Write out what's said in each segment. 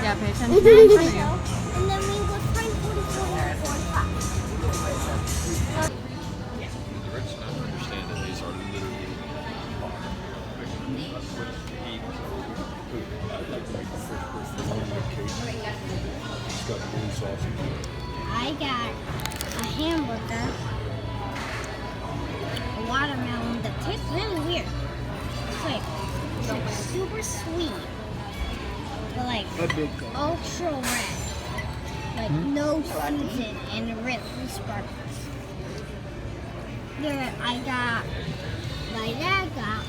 Yeah, pay attention to what I'm telling you. And then we would find 44 and 45. The rich now understand that these are literally I got a hamburger, a watermelon that tastes really weird. It's like super sweet, but like ultra red. Like no season and really sparkles. Then I got, my dad got,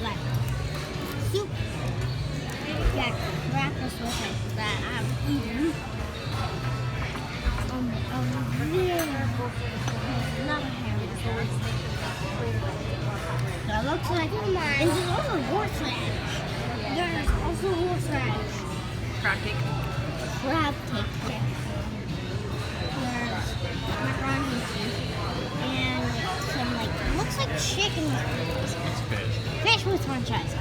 like soup. Yeah, crackers with it that I'm eating. Another hamburger. That looks like, and there's also horseradish. There's also horseradish. Crab cake. Crab cake. There's macaroni and cheese. And some like, looks like chicken with fish with french fries.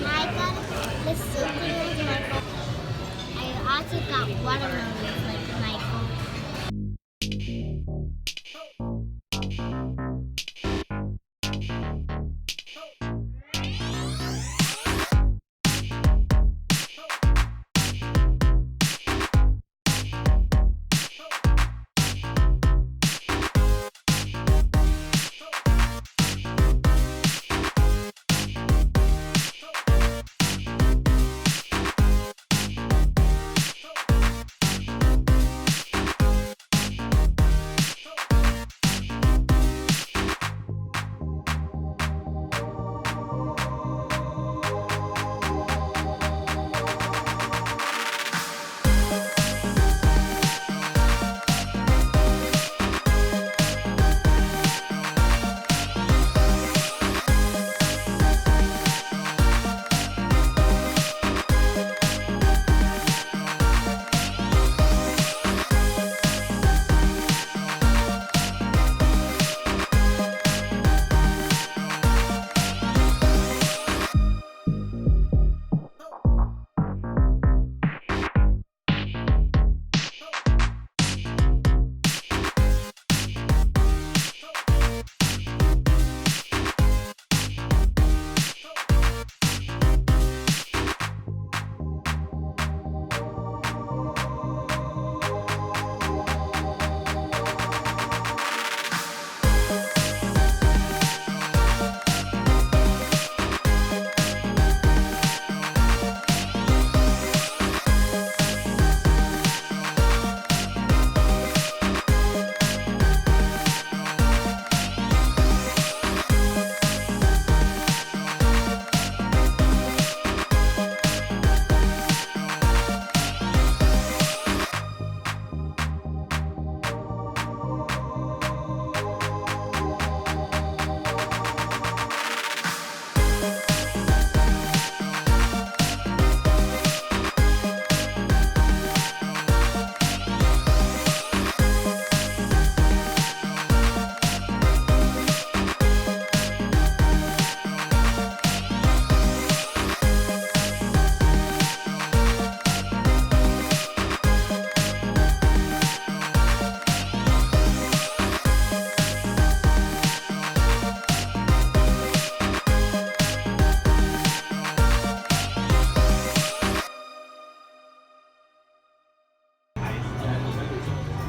I got the same thing as my phone. I also got watermelon with like my phone.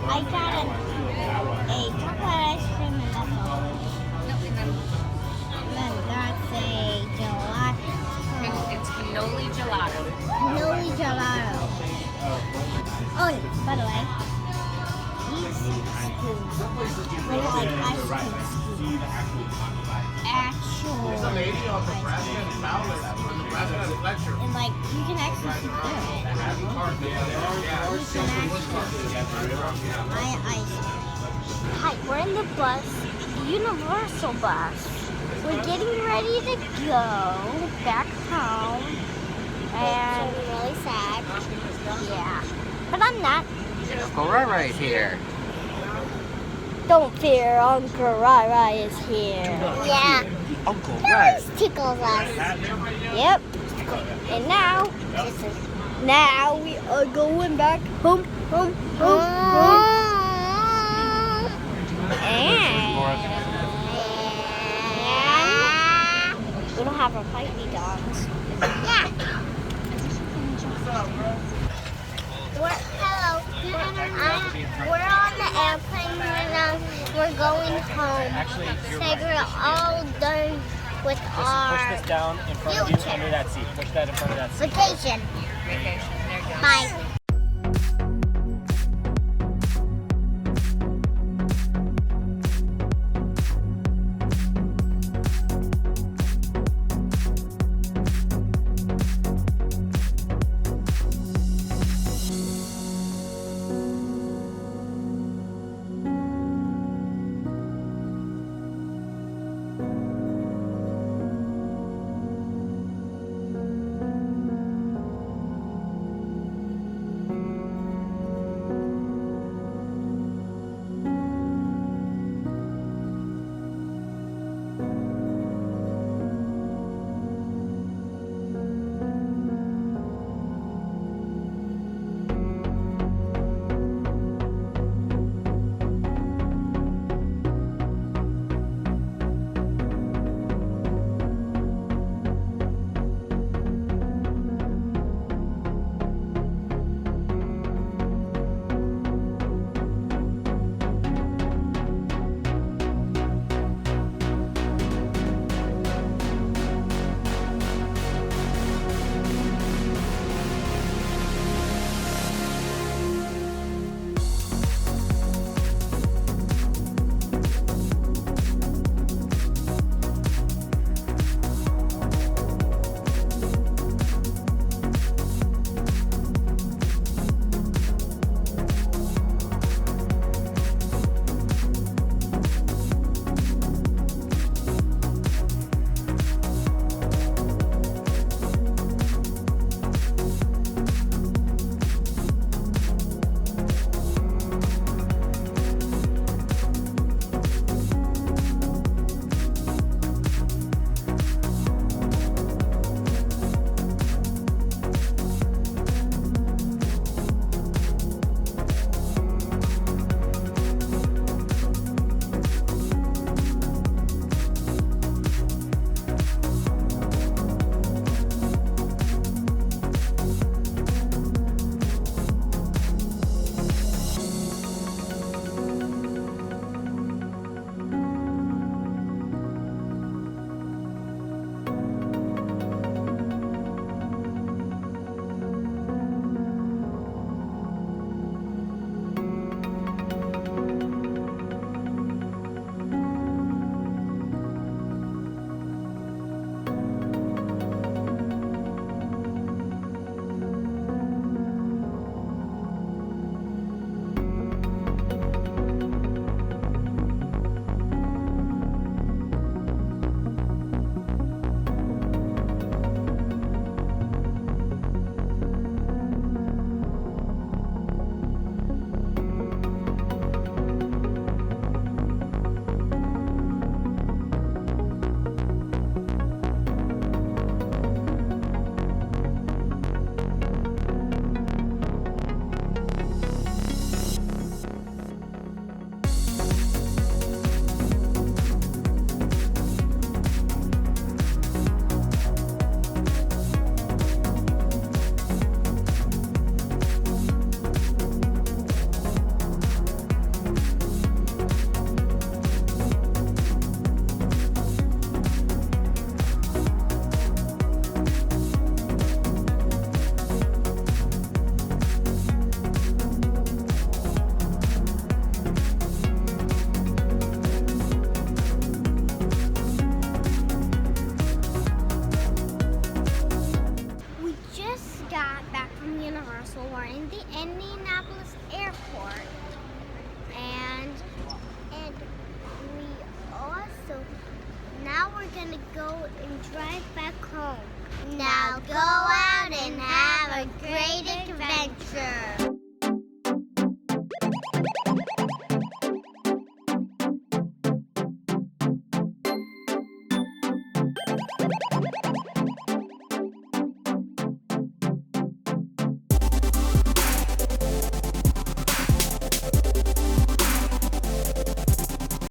I got a chocolate ice cream and that's all. Then that's a gelato. It's cannoli gelato. Cannoli gelato. Oh, by the way, these scoops are like ice cream scoops. Actual ice cream. And like, you can actually see through it. Hi, we're in the bus, the Universal bus. We're getting ready to go back home. And I'm really sad. Yeah. But I'm not. Uncle Rai-Rai's here. Don't fear, Uncle Rai-Rai is here. Yeah. Uncle Red tickles us. Yep. And now we are going back home. And we don't have our fighty dogs. Yeah. Hello. We're on the airplane right now. We're going home. So we're all done with our Push this down in front of you under that seat. Push that in front of that seat. vacation. Vacation. There you go. Bye. Indianapolis Airport, and we also now we're gonna go and drive back home. Now go out and have a great adventure.